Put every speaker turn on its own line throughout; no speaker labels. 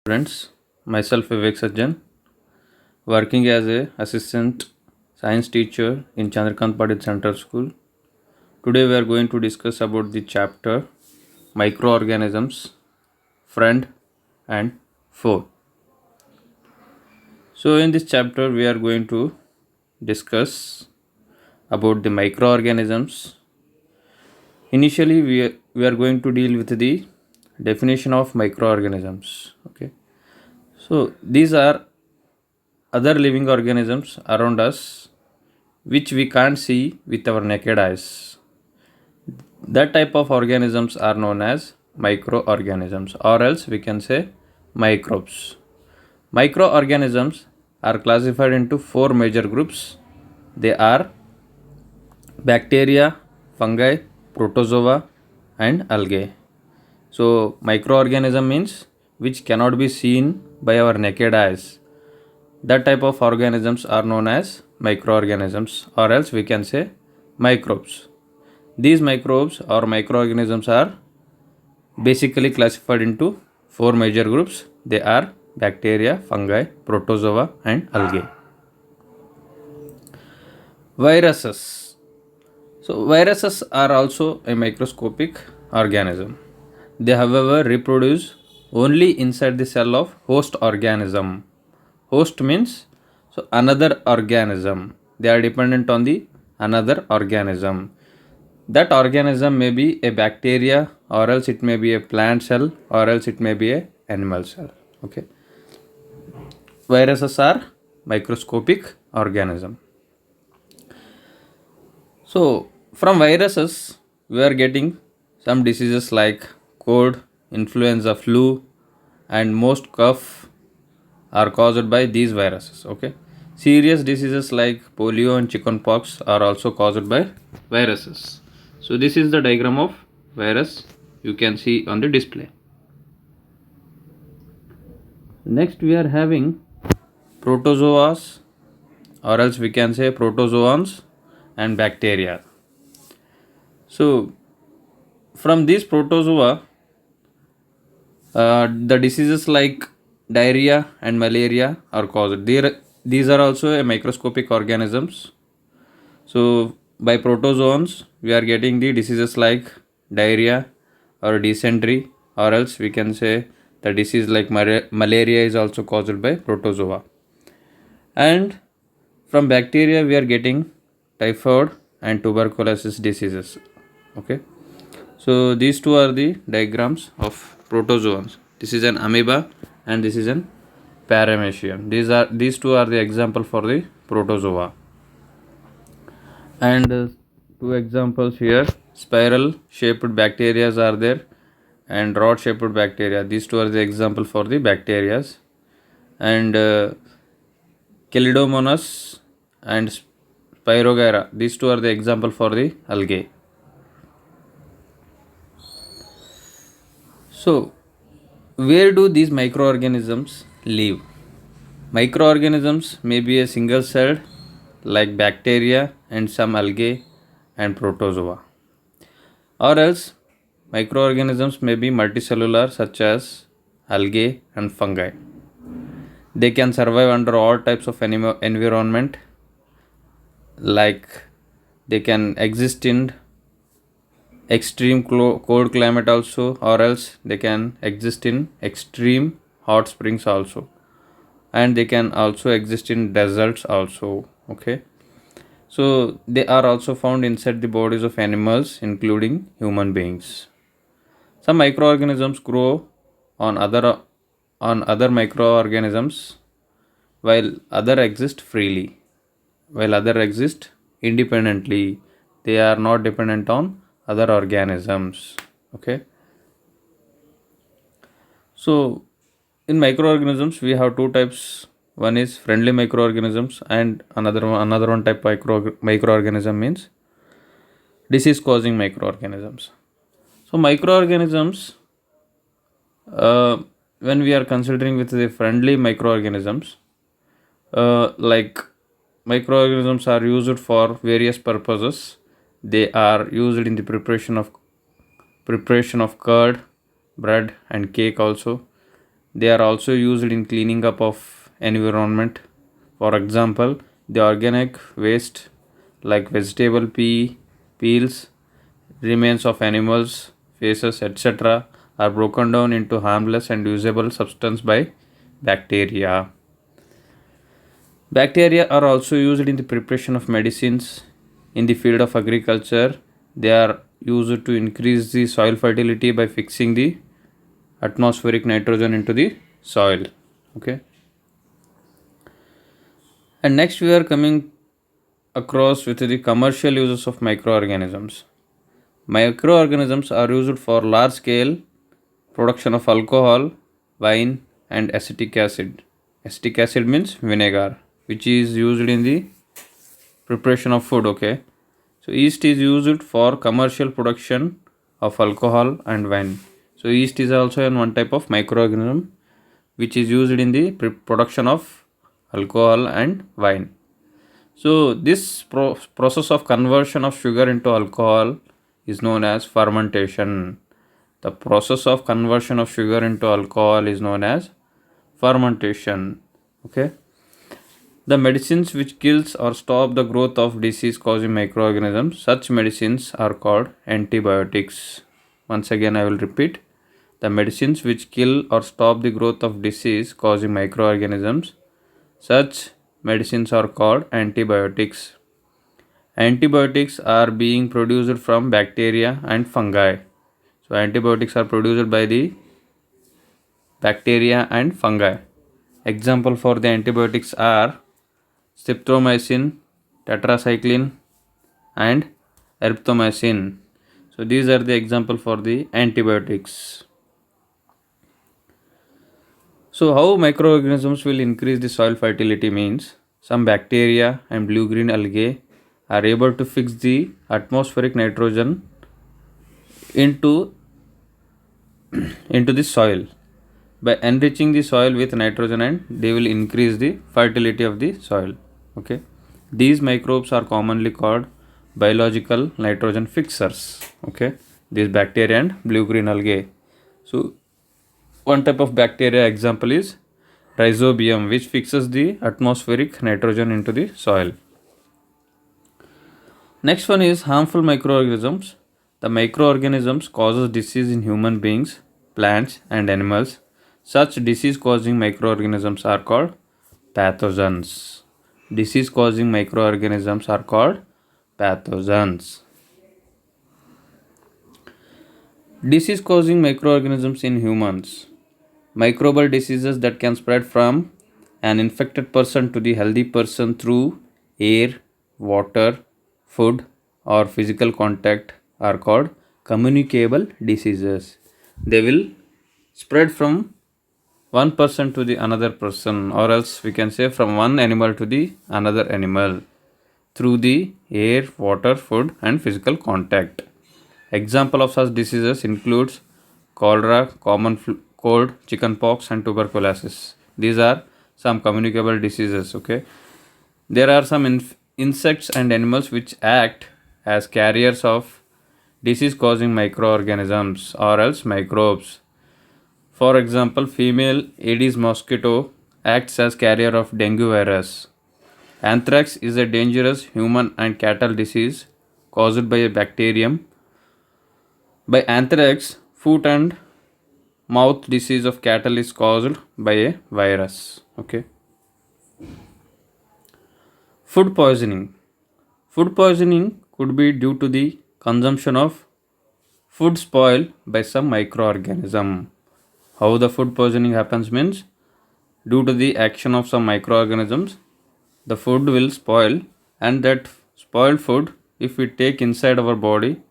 Friends, myself Vivek Sajjan, working as a assistant science teacher in Chandrakant Padit Central School. Today we are going to discuss about the chapter microorganisms, friend and foe. So in this chapter we are going to discuss about the microorganisms. Initially we are going to deal with the definition of microorganisms. Okay. So these are other living organisms around us which we can't see with our naked eyes. That type of organisms are known as microorganisms, or else we can say microbes. Microorganisms are classified into four major groups. They are bacteria, fungi, protozoa, and algae. So, microorganism means which cannot be seen by our naked eyes. That type of organisms are known as microorganisms, or else we can say microbes. These microbes or microorganisms are basically classified into four major groups. They are bacteria, fungi, protozoa, and algae. Viruses. So, viruses are also a microscopic organism. They, however, reproduce only inside the cell of host organism. Host means so another organism. They are dependent on the another organism. That organism may be a bacteria, or else it may be a plant cell, or else it may be a animal cell. Okay. Viruses are microscopic organism. So from viruses we are getting some diseases like cold, influenza, flu, and most cough are caused by these viruses. Okay. Serious diseases like polio and chickenpox are also caused by viruses. So this is the diagram of virus you can see on the display. Next we are having protozoas, or else we can say protozoans, and bacteria. So from these protozoa, the diseases like diarrhea and malaria are caused. These are also a microscopic organisms. So by protozoans we are getting the diseases like diarrhea or dysentery, or else we can say the disease like malaria is also caused by protozoa. And from bacteria we are getting typhoid and tuberculosis diseases. Okay. So these two are the diagrams of protozoans. This is an amoeba and this is an paramecium. These two are the example for the protozoa. And two examples here: spiral shaped bacteria are there, and rod shaped bacteria. These two are the example for the bacteria. And Chelidomonas and Spirogyra. These two are the example for the algae. So, where do these microorganisms live? Microorganisms may be a single celled like bacteria and some algae and protozoa. Or else, microorganisms may be multicellular such as algae and fungi. They can survive under all types of environment, like they can exist in extreme cold climate also, or else they can exist in extreme hot springs also, and they can also exist in deserts also. Okay. So they are also found inside the bodies of animals including human beings. Some microorganisms grow on other microorganisms, while other exist freely, while other exist independently. They are not dependent on other organisms. Okay. So in microorganisms we have two types. One is friendly microorganisms, and another one type microorganism means disease causing microorganisms. So microorganisms, when we are considering with the friendly microorganisms, like microorganisms are used for various purposes. They are used in the preparation of curd, bread, and cake also. They are also used in cleaning up of environment. For example, the organic waste like vegetable peels, remains of animals, faces, etc. are broken down into harmless and usable substance by bacteria. Bacteria are also used in the preparation of medicines. In the field of agriculture, they are used to increase the soil fertility by fixing the atmospheric nitrogen into the soil. Okay. And next we are coming across with the commercial uses of microorganisms. Microorganisms are used for large scale production of alcohol, wine, and acetic acid. Acetic acid means vinegar, which is used in the preparation of food. Okay, so yeast is used for commercial production of alcohol and wine. So yeast is also one type of microorganism which is used in the production of alcohol and wine. So this process of conversion of sugar into alcohol is known as fermentation. The process of conversion of sugar into alcohol is known as fermentation. Okay. The medicines which kills or stop the growth of disease causing microorganisms, such medicines are called antibiotics. Once again I will repeat. The medicines which kill or stop the growth of disease causing microorganisms, such medicines are called antibiotics. Antibiotics are being produced from bacteria and fungi. So antibiotics are produced by the bacteria and fungi. Example for the antibiotics are streptomycin, tetracycline, and erythromycin. So these are the example for the antibiotics. So how microorganisms will increase the soil fertility means some bacteria and blue-green algae are able to fix the atmospheric nitrogen into the soil. By enriching the soil with nitrogen, and they will increase the fertility of the soil. Okay, these microbes are commonly called biological nitrogen fixers. Okay, these bacteria and blue-green algae. So one type of bacteria example is rhizobium, which fixes the atmospheric nitrogen into the soil. Next one is harmful microorganisms. The microorganisms causes disease in human beings, plants, and animals. Such disease causing microorganisms are called pathogens. Disease causing microorganisms are called pathogens. Disease causing microorganisms in humans. Microbial diseases that can spread from an infected person to the healthy person through air, water, food, or physical contact are called communicable diseases. They will spread from one person to the another person, or else we can say from one animal to the another animal through the air, water, food, and physical contact. Example of such diseases includes cholera, common cold, chickenpox, and tuberculosis. These are some communicable diseases. Okay, there are some insects and animals which act as carriers of disease causing microorganisms or else microbes. For example, female Aedes mosquito acts as carrier of dengue virus. Anthrax is a dangerous human and cattle disease caused by a bacterium. By anthrax, foot and mouth disease of cattle is caused by a virus. Okay. Food poisoning. Food poisoning could be due to the consumption of food spoiled by some microorganism. How the food poisoning happens means due to the action of some microorganisms, the food will spoil, and that spoiled food, if we take inside our body,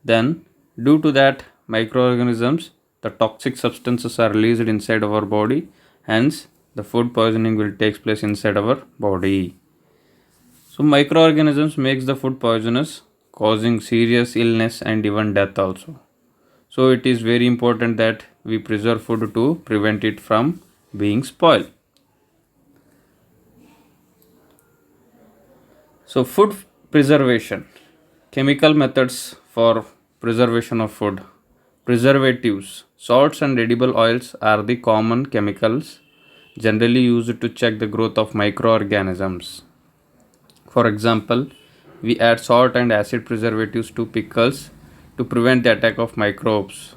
then due to that microorganisms, the toxic substances are released inside our body, hence the food poisoning will take place inside our body. So microorganisms makes the food poisonous, causing serious illness and even death also. So it is very important that we preserve food to prevent it from being spoiled. So food preservation, chemical methods for preservation of food Preservatives. Salts and edible oils are the common chemicals generally used to check the growth of microorganisms. For example, we add salt and acid preservatives to pickles to prevent the attack of microbes.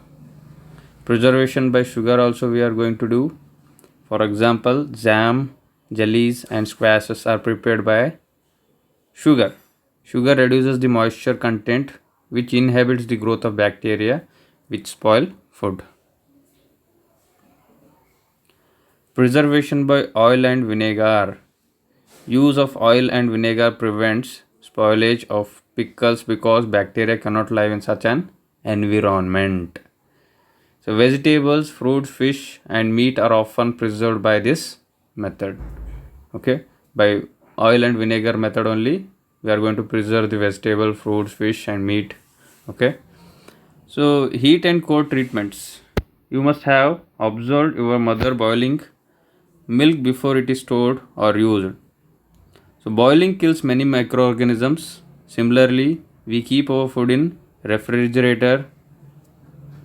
Preservation by sugar also we are going to do. For example, jam, jellies and squashes are prepared by sugar. Sugar reduces the moisture content which inhibits the growth of bacteria which spoil food. Preservation by oil and vinegar. Use of oil and vinegar prevents spoilage of pickles because bacteria cannot live in such an environment. So vegetables, fruits, fish and meat are often preserved by this method. Okay, by oil and vinegar method only we are going to preserve the vegetable, fruits, fish and meat. Okay, so heat and cold treatments. You must have observed your mother boiling milk before it is stored or used. So boiling kills many microorganisms. Similarly, we keep our food in refrigerator.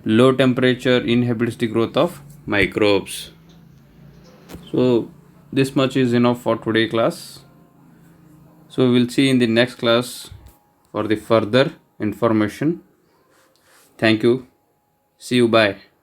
Low temperature inhibits the growth of microbes. So this much is enough for today class. So we'll see in the next class for the further information. Thank you. See you. Bye.